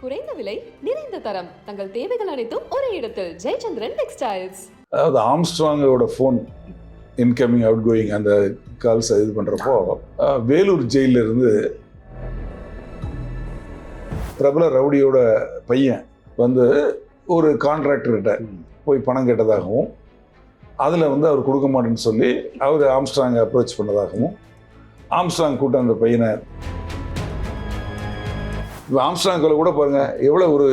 குறைந்த விலை நிறைந்த தரம் தங்கள் தேவைகள் அனைத்தும் ஒரே இடத்தில் ஜெயச்சந்திரன் டெக்ஸ்டைல்ஸ். அதாவது ஆம்ஸ்ட்ராங்கோட ஃபோன் இன்கமிங் அவுட் கோயிங் அந்த கால்ஸ் இது பண்ணுறப்போ வேலூர் ஜெயிலில் இருந்து பிரபல ரவுடியோட பையன் வந்து ஒரு கான்ட்ராக்டர்கிட்ட போய் பணம் கேட்டதாகவும் அதில் வந்து அவர் கொடுக்க மாட்டேன்னு சொல்லி அவர் ஆம்ஸ்ட்ராங்கை அப்ரோச் பண்ணதாகவும் ஆம்ஸ்ட்ராங் கூட்டம் அந்த பையனை இப்போ ஆம்ஸ்ட்ராங் கொலை கூட பாருங்க எவ்வளோ ஒரு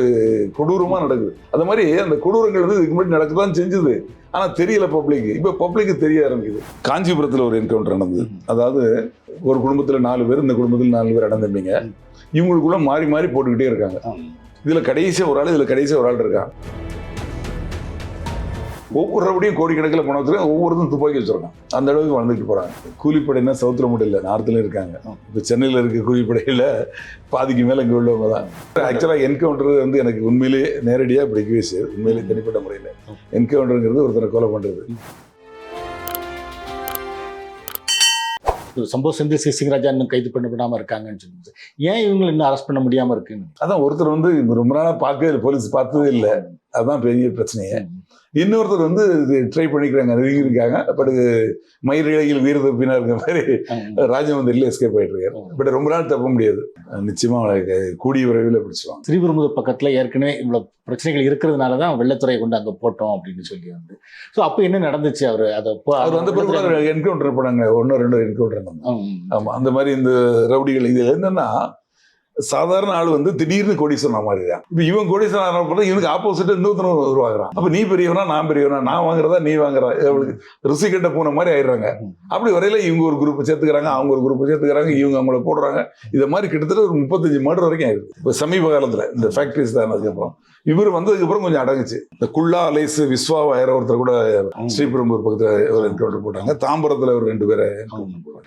கொடூரமாக நடக்குது. அது மாதிரி அந்த கொடூரங்கள் வந்து இதுக்கு முன்னாடி நடக்க தான் செஞ்சுது, ஆனால் தெரியல பப்ளிக்கு. இப்போ பப்ளிக்கு தெரிய ஆரம்பிக்குது. காஞ்சிபுரத்தில் ஒரு என்கவுண்டர் நடந்தது. அதாவது ஒரு குடும்பத்தில் 4 பேர், இந்த குடும்பத்தில் 4 பேர் அடந்தம்பிங்க. இவங்களுக்குள்ள மாறி மாறி போட்டுக்கிட்டே இருக்காங்க. இதில் கடைசியாக ஒரு ஆள், இதில் கடைசியாக ஒரு ஆள் இருக்கான். ஒவ்வொரு ரவுடியும் கோடிக்கணக்கில் பணம் வச்சுருக்காங்க, ஒவ்வொருத்தரும் துப்பாக்கி வச்சுருக்காங்க. அந்த அளவுக்கு வளர்ந்துட்டு போகிறாங்க. கூலிப்படைன்னா சவுத்தில் மட்டும் இல்லை, நார்த்தில் இருக்காங்க. இப்போ சென்னையில் இருக்க கூலிப்படையில் பாதிக்கு மேலே இங்கே உள்ளவங்க தான். ஆக்சுவலாக என்கவுண்டர் வந்து எனக்கு உண்மையிலேயே நேரடியாக பிடிக்கவே செய்யுது. உண்மையிலேயே தனிப்பட்ட முறையில் என்கவுண்டருங்கிறது ஒருத்தரை கொலை பண்ணுறது. சம்பவ செந்தில் சிசிங்கராஜா இன்னும் கைது பண்ணப்படாமல் இருக்காங்கன்னு சொல்லுது. ஏன் இவங்களை இன்னும் அரெஸ்ட் பண்ண முடியாமல் இருக்குன்னு? அதான் ஒருத்தர் வந்து ரொம்ப நாளாக பார்க்கவே போலீஸ் பார்த்ததே இல்லை. அதுதான் பெரிய பிரச்சனையே. இன்னொருத்தர் வந்து ட்ரை பண்ணிக்கிறாங்க, இருக்காங்க. பட் மயில் இழையில் வீர தப்பினா இருக்க மாதிரி ராஜமந்திரில எஸ்கேப் ஆகிட்டு இருக்காரு. பட் ரொம்ப நாள் தப்ப முடியாது. நிச்சயமா கூடிய விரைவில் பிடிச்சிருவாங்க. ஸ்ரீபெரும்புதூர் பக்கத்துல ஏற்கனவே இவ்வளவு பிரச்சனைகள் இருக்கிறதுனால தான் வெள்ளத்துறையை கொண்டு அங்கே போட்டோம் அப்படின்னு சொல்லி வந்து. ஸோ அப்போ என்ன நடந்துச்சு? அவர் வந்து என்கவுண்டர் பண்ணாங்க, 1-2 என்கவுண்டர். ஆமா, அந்த மாதிரி இந்த ரவுடிகள் இது என்னன்னா சாதாரண ஆள் வந்து திடீர்னு கோடீஸ்வரன் மாறிடுறான். இப்போ இவன் கோடீஸ்வரன் ஆகிறப்ப இவனுக்கு ஆப்போசிட்டா இன்னொருத்தரும் உருவாகிறான். அப்போ நீ பெரியவனா நான் பெரியவனா, நான் வாங்குறதா நீ வாங்குறா, அவளுக்கு ருசி கட்ட போன மாதிரி ஆயிடுறாங்க. அப்படி வரையில இவங்க ஒரு குரூப் சேர்த்துக்கிறாங்க, அவங்க ஒரு குரூப் சேர்த்துக்கிறாங்க, இவங்க அவங்கள போடுறாங்க. இதை மாதிரி கிட்டத்தட்ட ஒரு 35 மர்டர் வரைக்கும் ஆயிடுது. இப்போ சமீப காலத்தில் இந்த ஃபேக்டரிஸ் தான். அதுக்கப்புறம் இவர் வந்ததுக்கப்புறம் கொஞ்சம் அடங்குச்சு. இந்த குள்ளா அலேஸ் விஸ்வா வேற ஒருத்தர் கூட ஸ்ரீபெரும்பூர் பக்கத்தில் ஒரு என்கவுண்டர் போட்டாங்க. தாம்பரத்தில் ஒரு 2 பேரை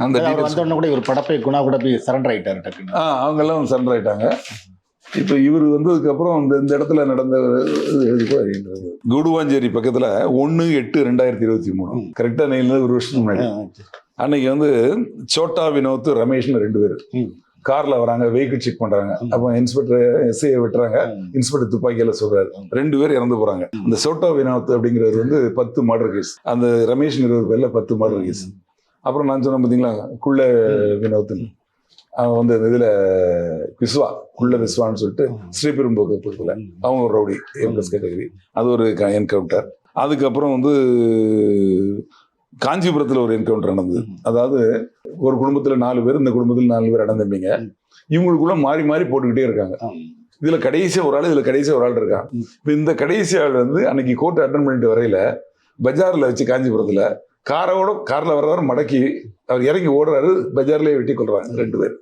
அந்த கூட ஒரு படப்பை குணா கூட போய் சரண்டர் ஆயிட்டாரு. அவங்க எல்லாம் சரண்டர் ஆயிட்டாங்க. இப்போ இவர் வந்ததுக்கு அப்புறம் இந்த இடத்துல நடந்த கூடுவாஞ்சேரி பக்கத்துல 1/8/2023 கரெக்டா ஒரு வருஷத்துக்கு முன்னாடி அன்னைக்கு வந்து சோட்டா வினோத் ரமேஷ்னு 2 பேர் கார்ல வராங்க, வெஹிக்கிள் செக் பண்றாங்க. அப்போ இன்ஸ்பெக்டர் எஸ்ஐ விட்டுறாங்க. இன்ஸ்பெக்டர் துப்பாக்கியில சொல்றாரு, 2 பேர் இறந்து போறாங்க. இந்த சோட்டா வினோத் அப்படிங்கிறவர் வந்து 10 மர்டர் கேஸ், அந்த ரமேஷ்ங்கிற பேர்ல 10 மர்டர் கேஸ். அப்புறம் நான் சொன்னேன் பார்த்தீங்களா குள்ள வினோத்னு, அவன் வந்து இதுல விஸ்வா, குள்ள விஸ்வான்னு சொல்லிட்டு ஸ்ரீபெரும்புதூர் பக்கத்துல அவங்க ஒரு ரவுடி எம்எஸ் கேட்டகரி, அது ஒரு என்கவுண்டர். அதுக்கப்புறம் வந்து காஞ்சிபுரத்தில் ஒரு என்கவுண்டர் நடந்தது. அதாவது ஒரு குடும்பத்துல 4 பேர், இந்த குடும்பத்தில் 4 பேர் அடந்தம்பிங்க. இவங்களுக்குள்ள மாறி மாறி போட்டுக்கிட்டே இருக்காங்க. இதுல கடைசியா ஒரு ஆள், இதுல கடைசியா ஒரு ஆள் இருக்கான். இப்போ இந்த கடைசி ஆள் வந்து அன்னைக்கு கோர்ட் அட்டன் பண்ணிட்டு வரையில பஜார்ல வச்சு காஞ்சிபுரத்துல கார்ல வர்றவர் மடக்கி அவர் இறங்கி ஓடுறாரு, பஜார்லயே வெட்டி கொள்றாங்க 2 பேர்.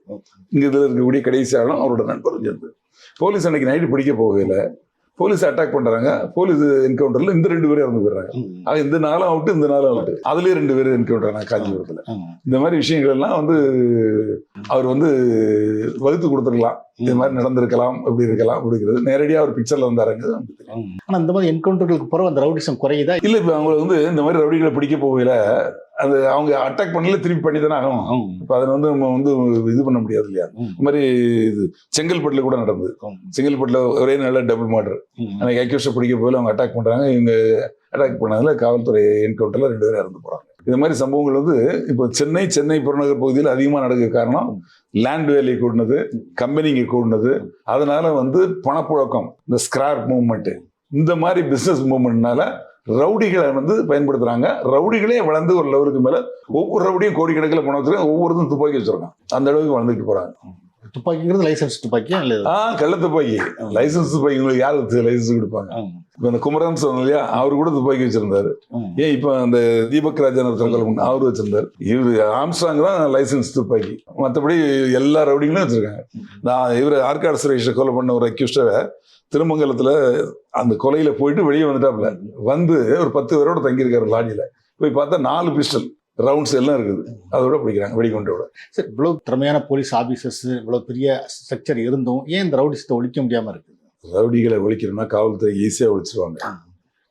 இங்க இதுல இருக்கக்கூடிய கடைசி ஆளும் அவரோட நண்பரும் சேர்ந்து. போலீஸ் அன்னைக்கு நைட்டு பிடிக்க போகல, போலீஸ் அட்டாக் பண்றாங்க. போலீஸ் என்கவுண்டர்ல இந்த 2 பேரும் இறந்து போயிடுறாங்க. அது இந்த நாளும் அவுட்டு, இந்த நாளும் அவுட்டு. அதுலயே 2 பேர் என்கவுண்டர் காஞ்சிபுரத்துல. இந்த மாதிரி விஷயங்கள் எல்லாம் வந்து அவர் வந்து வகுத்து கொடுத்துருக்கலாம். இது மாதிரி நடந்திருக்கலாம், இப்படி இருக்கலாம் அப்படிங்கிறது நேரடியாக ஒரு பிக்சர்ல வந்தாருங்க. ஆனா இந்த மாதிரி என்கவுண்டர்களுக்கு பிறகு அந்த ரவுடிசம் குறையுதா? இல்ல, இப்ப அவங்க வந்து இந்த மாதிரி ரவுடிகளை பிடிக்க போகல, அது அவங்க அட்டாக் பண்ணல, திருப்பி பண்ணி தானே ஆகும். இப்ப அதை வந்து நம்ம வந்து இது பண்ண முடியாது இல்லையா? இந்த மாதிரி இது செங்கல்பட்டுல கூட நடந்தது. செங்கல்பட்டுல ஒரே நல்ல டபுள் மர்டர். அன்னைக்கு அக்யூஸ்ட பிடிக்க போகல, அவங்க அட்டாக் பண்றாங்க. இவங்க அட்டாக் பண்ணதுல காவல்துறை என்கவுண்டர்ல 2 பேரும் இறந்து போறாங்க. இந்த மாதிரி சம்பவங்கள் வந்து இப்போ சென்னை புறநகர் பகுதியில் அதிகமாக நடக்க காரணம் லேண்ட் வேலி கூடினது, கம்பெனிங்க கூடினது. அதனால வந்து பணப்புழக்கம், இந்த ஸ்கிராப் மூவ்மெண்ட், இந்த மாதிரி பிசினஸ் மூவ்மெண்ட்னால ரவுடிகளை வந்து பயன்படுத்துறாங்க. ரவுடிகளே வளர்ந்து ஒரு லெவலுக்கு மேல ஒவ்வொரு ரவுடியும் கோடிக்கணக்கில் பணம் வச்சிருக்காங்க, ஒவ்வொருத்தரும் துப்பாக்கி வச்சிருக்காங்க. அந்த அளவுக்கு வளர்ந்துட்டு போறாங்க. துப்பாக்கிங்கிறது லைசன்ஸ் துப்பாக்கியா? கள்ள துப்பாக்கி, லைசன்ஸ் துப்பாக்கி. உங்களுக்கு யாரு லைசன்ஸ் கொடுப்பாங்க? இப்ப அந்த குமரன் சொன்ன இல்லையா, அவரு கூட துப்பாக்கி வச்சிருந்தாரு. ஏன் இப்ப அந்த தீபக் ராஜன் அவரு வச்சிருந்தாரு. இவரு ஆம்ஸ்ட்ராங் தான் லைசன்ஸ் துப்பாக்கி. மற்றபடி எல்லா ரவுடிங்களும் வச்சிருக்காங்க. நான் இவரு ஆற்காடு சுரேஷை கொலை பண்ண ஒரு அக்யூஸ்ட திருமங்கலத்துல அந்த கொலையில போயிட்டு வெளியே வந்துட்டாப்ல. வந்து ஒரு 10 பேரோட தங்கியிருக்காரு லாட்ஜில. போய் பார்த்தா 4 பிஸ்டல் ரவுண்ட்ஸ் எல்லாம் இருக்குது, அதோட பிடிக்கிறாங்க வெடிகுண்டோட. சரி, இவ்வளவு திறமையான போலீஸ் ஆபீசர்ஸ், இவ்வளவு பெரிய ஸ்ட்ரக்சர் இருந்தும் ஏன் இந்த ரவுடிசத்தை ஒழிக்க முடியாம இருக்கு? ரவுடிகளை ஒழிக்கணும்னா காவல்துறை ஈஸியா ஒழிச்சிருவாங்க.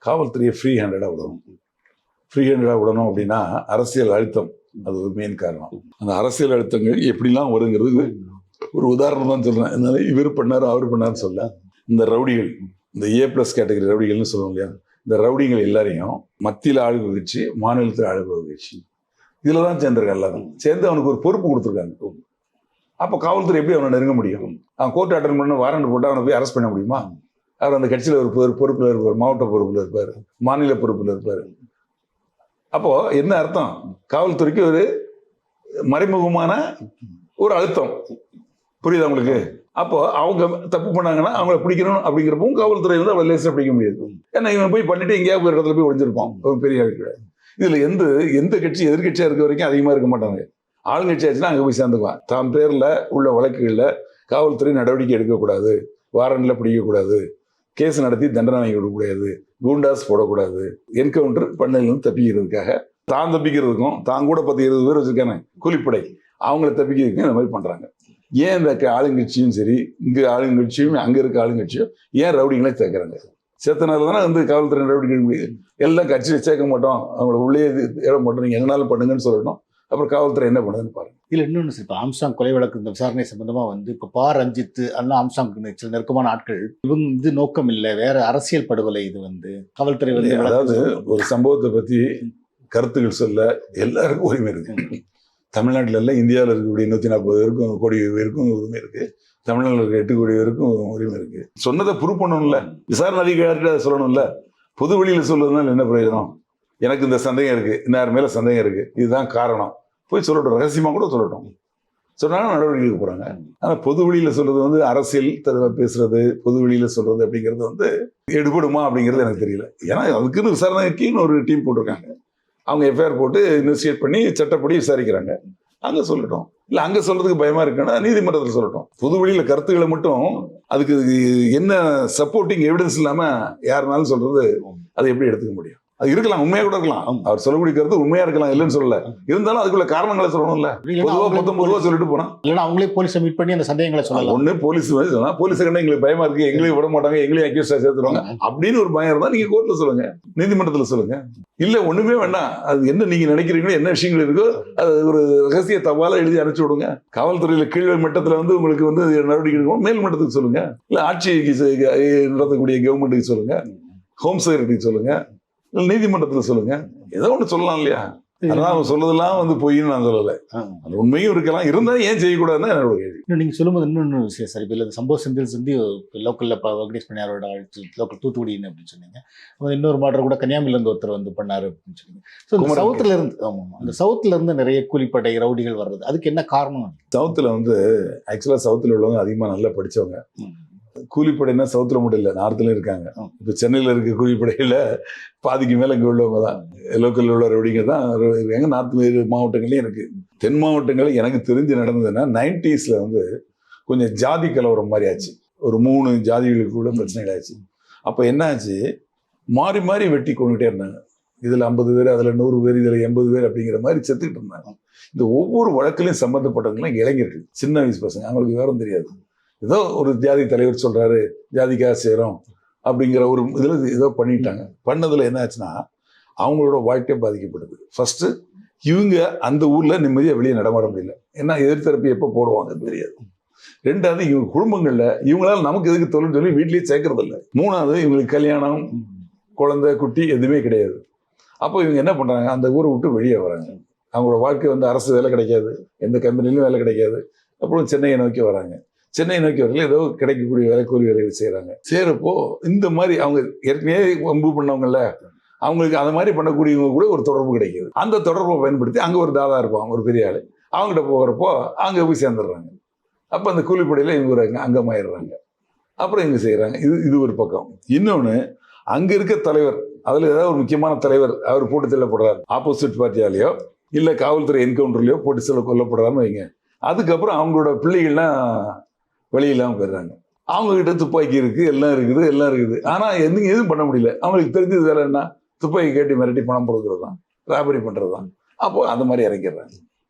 காவல்துறையை ஃப்ரீ ஹேண்டடா விடணும். ஃப்ரீ ஹேண்டடா விடணும் அப்படின்னா அரசியல் அழுத்தம் அது ஒரு மெயின் காரணம். அந்த அரசியல் அழுத்தங்கள் எப்படிலாம் வருங்கிறது ஒரு உதாரணம் தான் சொல்றேன். அதனால இவர் பண்ணாரு அவர் பண்ணாருன்னு சொல்ல, இந்த ரவுடிகள், இந்த A+ கேட்டகரி ரவுடிகள்னு சொல்லுவோம் இல்லையா, இந்த ரவுடிகள் எல்லாரையும் மத்தியில் ஆளுக வச்சு, மாநிலத்தில் ஆளுக வச்சு, இதுல தான் சேர்ந்திருக்காங்க. எல்லாரும் சேர்ந்து அவனுக்கு ஒரு பொறுப்பு கொடுத்துருக்காங்க. அப்போ காவல்துறை எப்படி அவனை நெருங்க முடியும்? அவன் கோர்ட் அட்டன் பண்ண வாரண்ட் போட்டு அவனை போய் அரெஸ்ட் பண்ண முடியுமா? அவர் அந்த கட்சியில் ஒரு பொறுப்பில் இருப்பார், மாவட்ட பொறுப்பில் இருப்பார், மாநில பொறுப்பில் இருப்பார். அப்போ என்ன அர்த்தம்? காவல்துறைக்கு ஒரு மறைமுகமான ஒரு அழுத்தம். புரியுதா உங்களுக்கு? அப்போ அவங்க தப்பு பண்ணாங்கன்னா அவங்கள பிடிக்கணும் அப்படிங்கிறப்பவும் காவல்துறை வந்து அவளை லேசில் பிடிக்க முடியாது. ஏன்னா இவன் போய் பண்ணிட்டு எங்கேயாவது ஒரு இடத்துல போய் ஒழிஞ்சிருப்பான். ஒரு பெரிய ஆள் கிடையாது. இதுல எந்த கட்சி எதிர்கட்சியா இருக்க வரைக்கும் அதிகமா இருக்க மாட்டாங்க. ஆளுங்கட்சி ஆச்சுன்னா அங்கே போய் சேர்ந்துக்குவான். தான் பேர்ல உள்ள வழக்குகளில் காவல்துறை நடவடிக்கை எடுக்கக்கூடாது, வாரண்ட்ல பிடிக்கக்கூடாது, கேஸ் நடத்தி தண்டனை வாங்கி கொடுக்கக்கூடாது, கூண்டாஸ் போடக்கூடாது, என்கவுண்டர் பண்ணதிலிருந்து தப்பிக்கிறதுக்காக, தான் தப்பிக்கிறதுக்கும் தான் கூட 10-20 பேர் வச்சிருக்காங்க கூலிப்படை, அவங்கள தப்பிக்கிறதுக்கும் இந்த மாதிரி பண்றாங்க. ஏன் இந்த ஆளுங்கட்சியும் சரி, இங்க ஆளுங்கட்சியும் அங்க இருக்க ஆளுங்கட்சியும் ஏன் ரவுடிகளை சேர்க்கிறாங்க? சேர்த்தனால தானே வந்து காவல்துறை நடவடிக்கை எல்லாம் கட்சியை சேர்க்க மாட்டோம், அவங்கள உள்ளே ஏற மாட்டோம், நீங்க என்னனாலும் பண்ணுங்கன்னு சொல்லணும். அப்புறம் காவல்துறை என்ன பண்ணுதுன்னு பாருங்க. இல்ல இன்னொன்று சார், இப்போ ஆம்ஸ்டாங் கொலை வழக்கு இந்த விசாரணை சம்பந்தமா வந்து இப்போ ரஞ்சித் அண்ணா ஆம்ஸ்டாங் சில நெருக்கமான ஆட்கள் இவங்க இது நோக்கம் இல்லை, வேற அரசியல் படுகொலை இது வந்து காவல்துறை வந்து அதாவது ஒரு சம்பவத்தை பத்தி கருத்துக்கள் சொல்ல எல்லாருக்கும் உரிமை இருக்கு. தமிழ்நாட்டில் இல்லை, இந்தியாவில் இருக்கக்கூடிய 140 கோடி பேருக்கும் உரிமை இருக்கு. தமிழ்நாட்டில் இருக்க 8 கோடி பேருக்கும் உரிமை இருக்கு. சொன்னதை ப்ரூவ் பண்ணணும்ல, விசாரணை அதிகாரிட்ட அதை சொல்லணும்ல. பொது வெளியில் சொல்றதுனால என்ன பிரயோஜனம்? எனக்கு இந்த சந்தேகம் இருக்கு, இன்னார் மேல சந்தேகம் இருக்கு, இதுதான் காரணம், போய் சொல்லட்டும், ரகசியமா கூட சொல்லட்டும், சொன்னாலும் நடவடிக்கை எடுக்க போறாங்க. ஆனா பொது வெளியில சொல்றது வந்து அரசியல் பேசுறது, பொது வெளியில சொல்றது அப்படிங்கிறது வந்து எடுபடுமா அப்படிங்கிறது எனக்கு தெரியல. ஏன்னா அதுக்குன்னு விசாரணைக்குன்னு ஒரு டீம் போட்டிருக்காங்க. அவங்க எஃப்ஐஆர் போட்டு இன்வெஸ்டிகேட் பண்ணி சட்டப்படி விசாரிக்கிறாங்க. அங்க சொல்லட்டும். இல்ல அங்க சொல்றதுக்கு பயமா இருக்குன்னா நீதிமன்றத்தில் சொல்லட்டும். பொது வெளியில கருத்துக்களை மட்டும் அதுக்கு என்ன சப்போர்ட்டிங் எவிடன்ஸ் இல்லாம யாருனாலும் சொல்றது அதை எப்படி எடுத்துக்க முடியும்? அது இருக்கலாம், உண்மையா கூட இருக்கலாம். அவர் சொல்லக்கூடிய கருத்து உண்மையா இருக்கலாம், இல்லைன்னு சொல்லல. இருந்தாலும் அதுக்குள்ள காரணங்களை சொல்லணும்ல. பொதுவா சொல்லிட்டு போனா இல்லைன்னா அவங்களே போலீஸை மீட் பண்ணி அந்த சந்தேகங்களை சொல்லலாம். ஒண்ணு போலீஸ் சொல்லலாம், போலீஸ் கண்டா எங்களுக்கு பயமா இருக்கு, எங்களையும் விட மாட்டாங்க, எங்களையும் அக்யூஸ்டா சேர்த்துருவாங்க அப்படின்னு ஒரு பயம் இருந்தா நீங்க கோர்ட்ல சொல்லுங்க, நீதிமன்றத்துல சொல்லுங்க. இல்ல ஒண்ணுமே வேண்டாம், அது என்ன நீங்க நினைக்கிறீங்களோ, என்ன விஷயங்கள் இருக்கோ அது ஒரு ரகசிய தபால எழுதி அனுப்பிச்சு விடுங்க. காவல்துறையில கீழ் மட்டத்துல வந்து உங்களுக்கு வந்து நடவடிக்கை எடுக்கணும், மேல் மட்டத்துக்கு சொல்லுங்க. இல்ல ஆட்சிக்கு நடத்தக்கூடிய கவர்மெண்ட்டுக்கு சொல்லுங்க, ஹோம் செக்ரட்டரிக்கு சொல்லுங்க, நீதிமன்றத்தில் சொல்லுங்க. ஏதோ ஒண்ணு சொல்லலாம் இல்லையா? அதான் அவங்க சொல்றதெல்லாம் வந்து பொய்ன்னு நான் சொல்லலை, அது உண்மையும் இருக்கலாம். இருந்தாலும் ஏன் செய்யக்கூடாதுன்னு என்னோட கேள்வி. நீங்க சொல்லும்போது இன்னொன்று விஷயம் சார், இப்போ சம்பவ செந்தில் வந்து லோக்கல்ல வெங்கடேஷ் பண்ணியாரோட லோக்கல் தூத்துக்குடின்னு அப்படின்னு சொன்னீங்க. இன்னொரு மாடர் கூட கன்னியாகுமரியில இருந்து ஒருத்தர் வந்து பண்ணாரு அப்படின்னு சொன்னீங்க. ஸோ சவுத்துல இருந்து, ஆமாம், அந்த சவுத்துல இருந்து நிறைய கூலிப்படை ரவுடிகள் வர்றது, அதுக்கு என்ன காரணம்? சவுத்துல வந்து ஆக்சுவலா சவுத்துல உள்ளவங்க அதிகமா நல்லா படிச்சவங்க. கூலிப்படைனா சவுத்துல மட்டும் இல்லை, நார்த்லயும் இருக்காங்க. இப்போ சென்னையில் இருக்க கூலிப்படையில பாதிக்கு மேல இங்க உள்ளவங்க தான், லோக்கல்ல உள்ள ரவுடிங்க தான் இருக்காங்க. நார்த் மாவட்டங்கள்லயும் இருக்கு. தென் மாவட்டங்களில் எனக்கு தெரிஞ்சு நடந்ததுன்னா 90s வந்து கொஞ்சம் ஜாதி கலவரம் மாதிரி ஆச்சு. ஒரு 3 ஜாதிகளுக்கு கூட பிரச்சனைகள் ஆச்சு. அப்போ என்ன ஆச்சு, மாறி மாறி வெட்டி கொண்டுகிட்டே இருந்தாங்க. இதுல 50 பேர், அதுல 100 பேர், இதுல 80 பேர் அப்படிங்கிற மாதிரி செத்துக்கிட்டு இருந்தாங்க. இந்த ஒவ்வொரு வழக்கிலையும் சம்பந்தப்பட்டவங்களாம் இளைஞர்கள், சின்ன வயசு பசங்க, அவங்களுக்கு வேறும் தெரியாது. ஏதோ ஒரு ஜாதி தலைவர் சொல்றாரு, ஜாதிக்காக செய்கிறோம் அப்படிங்கிற ஒரு இதில் ஏதோ பண்ணிட்டாங்க. பண்ணதுல என்ன ஆச்சுன்னா அவங்களோட வாழ்க்கை பாதிக்கப்படுது. ஃபர்ஸ்ட் இவங்க அந்த ஊர்ல நிம்மதியாக வெளியே நடமாட முடியல, ஏன்னா எதிர்த்தரப்பு எப்போ போடுவாங்கன்னு தெரியாது. ரெண்டாவது இவங்க குடும்பங்கள்ல இவங்களால நமக்கு எதுக்கு தொழில் சொல்லி வீட்லயே சேர்க்கறது இல்லை. மூணாவது இவங்களுக்கு கல்யாணம், குழந்தை, குட்டி எதுவுமே கிடையாது. அப்போ இவங்க என்ன பண்றாங்க, அந்த ஊரை விட்டு வெளியே வராங்க. அவங்களோட வாழ்க்கை வந்து அரசு வேலை கிடைக்காது, எந்த கம்பெனிலும் வேலை கிடைக்காது. அப்புறம் சென்னையை நோக்கி வராங்க. சென்னை நோக்கி வரல ஏதோ கிடைக்கக்கூடிய வேலை, கூலி வேலைகள் செய்கிறாங்க. செய்கிறப்போ இந்த மாதிரி அவங்க ஏற்கனவே வம்பு பண்ணவங்கல்ல, அவங்களுக்கு அந்த மாதிரி பண்ணக்கூடியவங்க கூட ஒரு தொடர்பு கிடைக்கிது. அந்த தொடர்பை பயன்படுத்தி அங்கே ஒரு தாதா இருப்பாங்க, ஒரு பெரிய ஆள், அவங்ககிட்ட போகிறப்போ அங்கே போய் சேர்ந்துடுறாங்க. அப்போ அந்த கூலிப்படையில் இவங்க ஒரு அங்கமாயிடுறாங்க. அப்புறம் இவங்க செய்கிறாங்க. இது ஒரு பக்கம். இன்னொன்று, அங்கே இருக்க தலைவர், அதில் ஏதாவது ஒரு முக்கியமான தலைவர் அவர் போட்டு செல்லப்படுறாரு, ஆப்போசிட் பார்ட்டியாலேயோ இல்லை காவல்துறை என்கவுண்டர்லையோ போட்டு செல்ல கொல்லப்படுறாருன்னு வைங்க. அதுக்கப்புறம் அவங்களோட பிள்ளைகள்லாம் வெளியில்லாமல் போயிடுறாங்க. அவங்ககிட்ட துப்பாக்கி இருக்கு, எல்லாம் இருக்குது. ஆனா எதுவும் பண்ண முடியல. அவங்களுக்கு தெரிஞ்சது வேலை என்ன, துப்பாக்கி கேட்டு மிரட்டி பணம் கொடுக்கறது தான், ராபரி பண்றது தான். அப்போ அந்த மாதிரி இறங்கிடுறாங்க.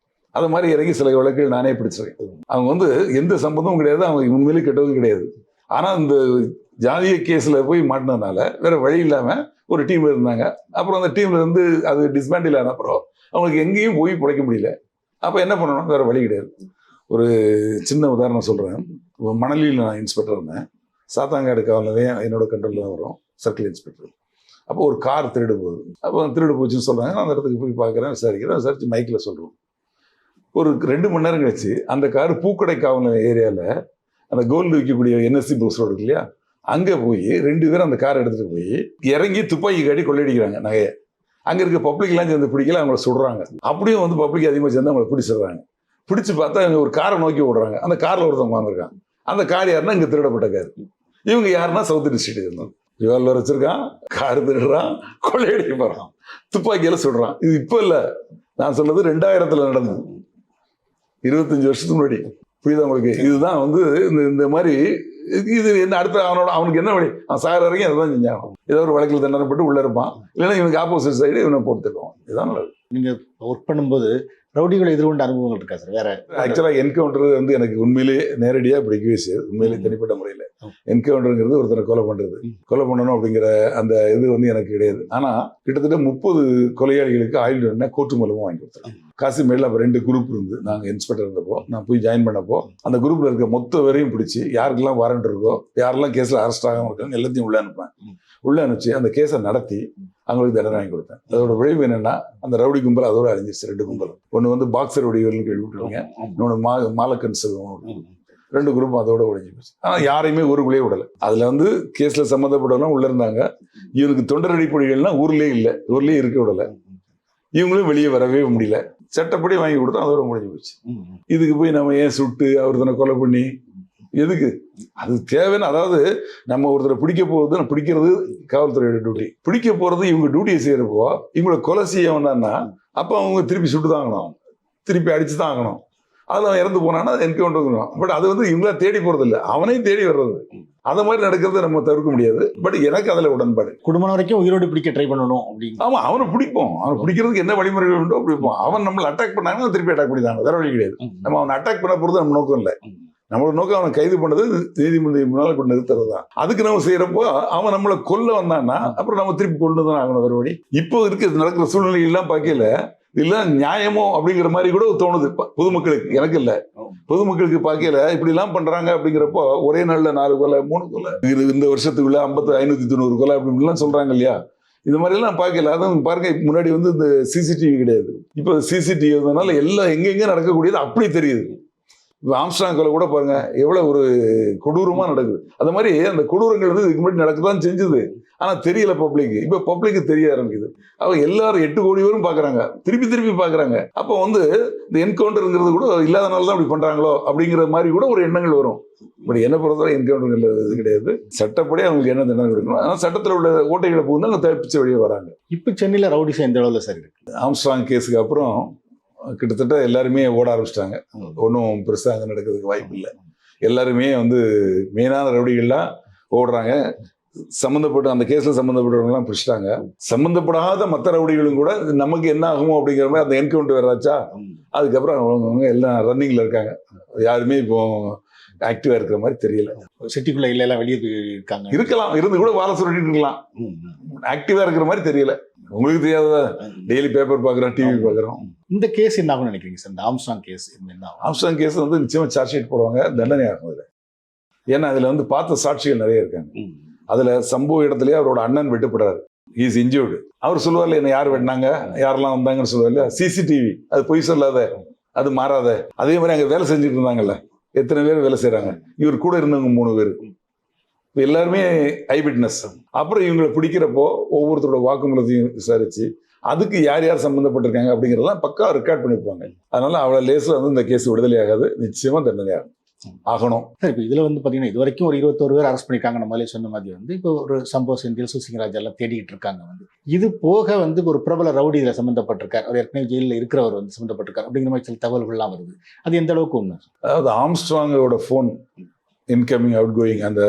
அது மாதிரி இறங்கி சில வழக்குகள் நானே பிடிச்சிருக்கேன். அவங்க வந்து எந்த சம்பந்தமும் கிடையாது, அவங்க உண்மையிலே கெட்டதும் கிடையாது. ஆனா இந்த ஜாதிய கேஸ்ல போய் மாட்டினதுனால வேற வழி இல்லாம ஒரு டீம்ல இருந்தாங்க. அப்புறம் அந்த டீம்ல இருந்து அது டிஸ்பேண்டில் ஆன அப்புறம் அவங்களுக்கு எங்கேயும் போய் பிழைக்க முடியல. அப்ப என்ன பண்ணணும், வேற வழி கிடையாது. ஒரு சின்ன உதாரணம் சொல்கிறேன். மணலியில் நான் இன்ஸ்பெக்டர் இருந்தேன். சாத்தாங்காடு காவல் நிலையம் என்னோட கண்ட்ரோலில் தான் வரும், சர்க்கிள் இன்ஸ்பெக்டர். அப்போ ஒரு கார் திருடு போகுது. அப்போ திருடு போச்சுன்னு சொல்கிறாங்க. நான் அந்த இடத்துக்கு போய் பார்க்குறேன், விசாரிச்சு மைக்கில் சொல்கிறோம். ஒரு 2 மணி நேரம் கழிச்சு அந்த கார் பூக்கடை காவல் நிலைய ஏரியாவில் அந்த கோல்டு விற்கக்கூடிய NSC பஸ் ரோடு இருக்கு இல்லையா, அங்கே போய் 2 பேரும் அந்த காரை எடுத்துகிட்டு போய் இறங்கி துப்பாக்கி காட்டி கொள்ளையடிக்கிறாங்க நகையை. அங்கே இருக்க பப்ளிக்லாம் சேர்ந்து பிடிக்கல, அவங்கள சுடுறாங்க. அப்படியும் வந்து பப்ளிக் அதிகமாக சேர்ந்து அவங்கள பிடிச்சிடுறாங்க. பிடிச்சி பார்த்தா இவங்க ஒரு காரை நோக்கி விடுறாங்க. அந்த காரில் ஒருத்தவங்க வந்திருக்காங்க. அந்த கார் யாருன்னா இங்கே திருடப்பட்ட கார். இவங்க யாருன்னா சவுத் டிஸ்ட்ரிக்ட் இருந்தாங்க. ரிவால்வர் வச்சிருக்கான், கார் திருடுறான், கொள்ளையடிக்க போகிறான், துப்பாக்கியில் சுடுறான். இது இப்போ இல்லை, நான் சொல்றது 2000 நடந்தது, 25 வருஷத்துக்கு முன்னாடி. புரியுதா உங்களுக்கு? இதுதான் வந்து இந்த மாதிரி இது என்ன அடுத்த அவனுக்கு என்ன வழி? அவன் சாகிற வரைக்கும் அதுதான் செஞ்சான். ஏதோ ஒரு வழக்கில் தண்டனைப்பட்டு உள்ள இருப்பான், இல்லைன்னா இவனுக்கு ஆப்போசிட் சைடு இவனை போட்டுருவான். இதுதான் நல்லது. நீங்க ஒர்க் பண்ணும்போது ரவுடிகளை எதிர்கொண்ட அனுபவங்கள் இருக்கா சார்? வேற ஆக்சுவலாக என்கவுண்டர் வந்து எனக்கு உண்மையிலேயே நேரடியாக பிடிக்கவே செய்யாது. உண்மையிலேயே தனிப்பட்ட முறையில் என்கவுண்டருங்கிறது ஒருத்தரை கொலை பண்ணணும் அப்படிங்கிற அந்த இது வந்து எனக்கு கிடையாது. ஆனால் கிட்டத்தட்ட 30 கொலையாளிகளுக்கு ஆயுள் தண்டனை கோர்ட்டு மூலமாக வாங்கி கொடுத்துருக்கேன். காசிமேடில் அப்போ 2 குரூப் இருந்து நாங்கள் இன்ஸ்பெக்டர் இருந்தப்போ நான் போய் ஜாயின் பண்ணப்போ அந்த குரூப்பில் இருக்க மொத்த வரையும் பிடிச்சி யாருக்கெல்லாம் வாரண்ட் இருக்கோ, யாரெல்லாம் கேஸில் அரெஸ்ட் ஆகாமல் இருக்காங்க எல்லாத்தையும் உள்ளே அனுப்பேன். உள்ளே அனுப்பிச்சு அந்த கேஸை நடத்தி அவங்களுக்கு தண்டனை வாங்கி கொடுத்தேன். அதோட விளைவு என்னன்னா, அந்த ரவுடி கும்பல் அதோட அழிஞ்சிருச்சு. 2 கும்பல். ஒன்று வந்து பாக்ஸர் ரவுடிகள்னு கேள்விப்பட்டிருக்கீங்க, இன்னொன்று மாலக்கன் செல்வம். 2 குரூப் அதோட ஒழிஞ்சு போச்சு. ஆனால் யாரையுமே ஊருக்குள்ளேயே விடலை. அதில் வந்து கேஸில் சம்மந்தப்பட்டவெல்லாம் உள்ளே இருந்தாங்க. இவனுக்கு தொண்டர் அடிப்படைகள்லாம் ஊர்லேயே இல்லை, ஊர்லேயே இருக்க விடலை. இவங்களும் வெளியே வரவே முடியல. சட்டப்படி வாங்கி கொடுத்தோம், அதோட முடிஞ்சு போச்சு. இதுக்கு போய் நம்ம ஏன் சுட்டு ஒருத்தனை கொலை பண்ணி எதுக்கு? அது தேவைன்னு, அதாவது நம்ம ஒருத்தரை பிடிக்கிறது காவல்துறையோட டியூட்டி. பிடிக்க போறது இவங்க டியூட்டியை செய்யறப்போ இவங்களை கொலை செய்ய வந்தான்னா அப்போ அவங்க திருப்பி சுட்டு தான் ஆகணும், திருப்பி அடிச்சு தான் ஆகணும். அதில் அவன் இறந்து போனான்னா என்கவுண்டர். பட் அது வந்து இவங்களா தேடி போறது இல்லை, அவனையும் தேடி வர்றது. அதை மாதிரி நடக்கிறத நம்ம தவிர்க்க முடியாது. பட் எனக்கு அதில் உடன்பாடு. குடும்பம் வரைக்கும் உயிரோடு பிடிக்க ட்ரை பண்ணணும் அப்படின்னு. ஆமா, அவனை பிடிப்போம். அவனை பிடிக்கிறதுக்கு என்ன வழிமுறைகள் உண்டோ பிடிப்போம். அவன் நம்மளை அட்டாக் பண்ணாங்கன்னா திருப்பி அட்டாக் பண்ணிதாங்க, வேற வழி கிடையாது. நம்ம அவனை அட்டாக் பண்ண போறது நம்ம நோக்கம் இல்லை. நம்மளோட நோக்கம் அவனை கைது பண்ணது, நீதிமன்றம் முன்னால் கொண்டு நிறுத்துறது தான். அதுக்கு நம்ம செய்யறப்போ அவன் நம்மளை கொல்ல வந்தான்னா அப்புறம் நம்ம திருப்பி கொண்டு தான் ஆகணும், வேற வழி. இப்போ நடக்கிற சூழ்நிலையெல்லாம் பார்க்கல இல்லை நியாயமோ அப்படிங்கிற மாதிரி கூட தோணுது பொதுமக்களுக்கு. எனக்கு இல்லை, பொதுமக்களுக்கு பார்க்கல இப்படி எல்லாம் பண்றாங்க அப்படிங்கிறப்போ ஒரே நாள்ல 4 கொலை 3 கொலை, இந்த வருஷத்துக்குள்ள 590 கொலை அப்படின்லாம் சொல்றாங்க இல்லையா. இந்த மாதிரி எல்லாம் பார்க்கல. அதான் பாருங்க, முன்னாடி வந்து இந்த சிசிடிவி கிடையாது. இப்போ சிசிடிவி இருந்ததுனால எல்லாம் எங்கெங்க நடக்கக்கூடியது அப்படி தெரியுது. ஆம்ஸ்ட்ராங் கொலை கூட பாருங்க எவ்வளவு ஒரு கொடூரமா நடக்குது. அந்த மாதிரி அந்த கொடூரங்கள் வந்து இதுக்கு முன்னாடி நடக்கதான் செஞ்சது, ஆனா தெரியல பப்ளிக். இப்ப பப்ளிக்கு தெரிய ஆரம்பிக்குது. அவங்க எல்லாரும் 8 கோடி பேரும் பாக்குறாங்க, திருப்பி பாக்குறாங்க. அப்போ வந்து இந்த என்கவுண்டருங்கிறது கூட இல்லாதனால தான் இப்படி பண்றாங்களோ அப்படிங்கிற மாதிரி கூட ஒரு எண்ணங்கள் வரும். பட் என்ன பொறுத்தவரை என்கவுண்டர் இது கிடையாது. சட்டப்படி அவங்களுக்கு என்ன தண்டனை கொடுக்கணும். ஆனால் சட்டத்தில் உள்ள ஓட்டைகளை புகுந்து அவங்க தப்பிச்ச வழியே வராங்க. இப்போ சென்னையில் ரவுடிசம் எந்த அளவில் சார் இருக்கு? ஆம்ஸ்ட்ராங் கேஸுக்கு அப்புறம் கிட்டத்தட்ட எல்லாருமே ஓட ஆரம்பிச்சிட்டாங்க. ஒன்றும் பெருசாக அங்கே நடக்கிறதுக்கு வாய்ப்பு இல்லை. எல்லாருமே வந்து மெயினான ரவுடிகள்லாம் ஓடுறாங்க. சம்மந்தப்பட்ட அந்த கேஸ்ல சம்மந்தப்பட்டவங்கலாம் பிடிச்சிட்டாங்க. சம்மந்தப்படாத மற்ற ரவுடிகளும் கூட நமக்கு என்ன ஆகுமோ அப்படிங்கிற மாதிரி அந்த என்கவுண்டர் வேறாச்சா. அதுக்கப்புறம் அவங்க எல்லாம் ரன்னிங்ல இருக்காங்க. யாருமே இப்போ ஆக்டிவா இருக்கிற மாதிரி தெரியல. சிட்டிக்குள்ள எல்லாம் வெளியே இருக்கலாம், இருந்து கூட வாழ சொல்லிட்டு இருக்கலாம். ஆக்டிவா இருக்கிற மாதிரி தெரியல. உங்களுக்கு தெரியாத, டெய்லி பேப்பர் பாக்குறோம், டிவி பாக்குறோம். இந்த கேஸ் என்ன ஆகும்னு நினைக்கிறீங்க சார்? இந்த ஆம்ஸ்ட்ராங் கேஸ் என்ன? ஆம்ஸ்ட்ராங் கேஸ் வந்து நிச்சயமா சார்ஜ் ஷீட் போடுவாங்க, தண்டனை ஆகும் அதுல. ஏன்னா அதுல வந்து பார்த்த சாட்சிகள் நிறைய இருக்காங்க. அதுல சம்பவ இடத்துலயே அவரோட அண்ணன் வெட்டுப்படுறாரு, இஸ் இன்ஜூர்டு. அவர் சொல்லுவார்ல என்ன யார் வெட்டினாங்க, யாரெல்லாம் வந்தாங்கன்னு சொல்லுவார்ல. சிசிடிவி அது பொய் சொல்லாத, அது மாறாத. அதே மாதிரி அங்க வேலை செஞ்சுட்டு இருந்தாங்கல்ல, எத்தனை பேர் வேலை செய்யறாங்க, இவர் கூட இருந்தவங்க 3 பேர் எல்லாருமே ஐ விட்னஸ். அப்புறம் இவங்களை பிடிக்கிறப்போ ஒவ்வொருத்தரோட வாக்குமூலத்தையும் விசாரிச்சு அதுக்கு யார் யார் சம்பந்தப்பட்டிருக்காங்க அப்படிங்கிறதெல்லாம் பக்கா ரெக்கார்ட் பண்ணிருப்பாங்க. அதனால அவ்வளவு லேஸ்ல வந்து இந்த கேஸ் விடுதலை ஆகாது, நிச்சயமா தண்டனை ஆகணும். சார் இப்போ இதுல வந்து பாத்தீங்கன்னா இது வரைக்கும் ஒரு 21 பேர் அரெஸ்ட் பண்ணிருக்காங்க. நம்மளே சொன்ன மாதிரி வந்து இப்போ ஒரு சம்பவ செந்தில், சுசிங்கராஜ் எல்லாம் தேடிட்டு இருக்காங்க. வந்து இது போக வந்து ஒரு பிரபல ரவுடி இதுல சம்பந்தப்பட்டிருக்கார், அவர் ஏற்கனவே ஜெயிலில் இருக்கிறவர் வந்து சம்பந்தப்பட்டிருக்கார் அப்படிங்கிற மாதிரி சில தகவல்கள்லாம் வருது. அது எந்த அளவுக்கு உண்மை? அதாவது ஆம்ஸ்ட்ராங்கோட போன் இன்கமிங் அவுட் கோயிங் அந்த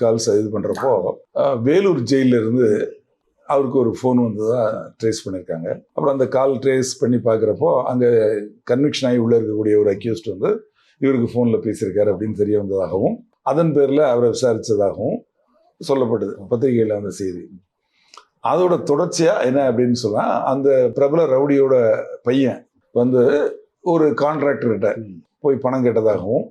கால்ஸ் இது பண்றப்போ வேலூர் ஜெயில இருந்து அவருக்கு ஒரு ஃபோன் வந்ததாக ட்ரேஸ் பண்ணியிருக்காங்க. அப்புறம் அந்த கால் ட்ரேஸ் பண்ணி பார்க்குறப்போ அங்கே கன்விக்ஷன் ஆகி உள்ளே இருக்கக்கூடிய ஒரு அக்யூஸ்ட் வந்து இவருக்கு ஃபோனில் பேசியிருக்காரு அப்படின்னு தெரிய வந்ததாகவும் அதன் பேரில் அவரை விசாரித்ததாகவும் சொல்லப்பட்டது பத்திரிகையில் அந்த செய்தி. அதோட தொடர்ச்சியாக என்ன அப்படின்னு சொன்னால், அந்த பிரபல ரவுடியோட பையன் வந்து ஒரு கான்ட்ராக்டர்கிட்ட போய் பணம் கேட்டதாகவும்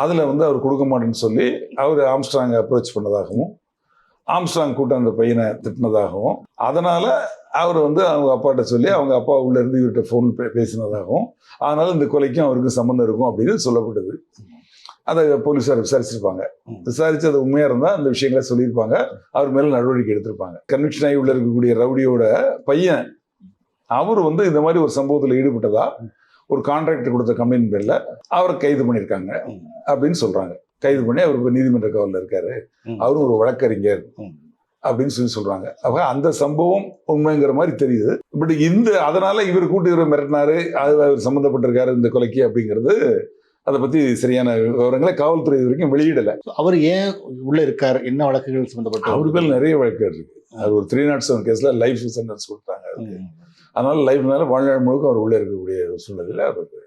அதில் வந்து அவர் கொடுக்க மாட்டேன்னு சொல்லி அவர் ஆம்ஸ்ட்ராங்கை அப்ரோச் பண்ணதாகவும் ஆம்ஸ்ட்ராங் கூட்டம் அந்த பையனை திட்டினதாகவும் அதனால் அவர் வந்து அவங்க அப்பாட்ட சொல்லி அவங்க அப்பா உள்ள இருந்து இவர்கிட்ட ஃபோன் பேசினதாகவும் அதனால இந்த கொலைக்கும் அவருக்கும் சம்மந்தம் இருக்கும் அப்படின்னு சொல்லப்பட்டது. அதை போலீஸார் விசாரிச்சிருப்பாங்க. விசாரித்து அது உண்மையாக இருந்தால் அந்த விஷயங்களை சொல்லியிருப்பாங்க. அவர் மேலே நடவடிக்கை எடுத்திருப்பாங்க. கன்விக்ஷன் ஆகி உள்ள இருக்கக்கூடிய ரவுடியோட பையன் அவர் வந்து இந்த மாதிரி ஒரு சம்பவத்தில் ஈடுபட்டதா ஒரு கான்ட்ராக்டர் கொடுத்த கம்ப்ளைண்ட் பேரில் அவரை கைது பண்ணியிருக்காங்க அப்படின்னு சொல்கிறாங்க. கைது பண்ணி அவர் இப்போ நீதிமன்ற காவலில் இருக்காரு, அவரும் ஒரு வழக்கறிஞர் அப்படின்னு சொல்றாங்க. அப்ப அந்த சம்பவம் உண்மைங்கிற மாதிரி தெரியுது. பட் அதனால இவர் கூட்டு இவரை மிரட்டினாரு, அவர் சம்மந்தப்பட்டிருக்காரு இந்த கொலைக்கு அப்படிங்கிறது அதை பத்தி சரியான விவரங்களை காவல்துறை வரைக்கும் வெளியிடல. அவர் ஏன் உள்ள இருக்காரு, என்ன வழக்குகள் சம்பந்தப்பட்ட? அவரு பேர் நிறைய வழக்குகள் இருக்கு. அது ஒரு 307 கேஸ்ல லைஃப் சென்டென்ஸ் கொடுத்தாங்க. அதனால லைஃப் மேல வாழ்நாள் முழுக்க அவர் உள்ள இருக்கக்கூடிய சூழ்நிலையில அவருக்கு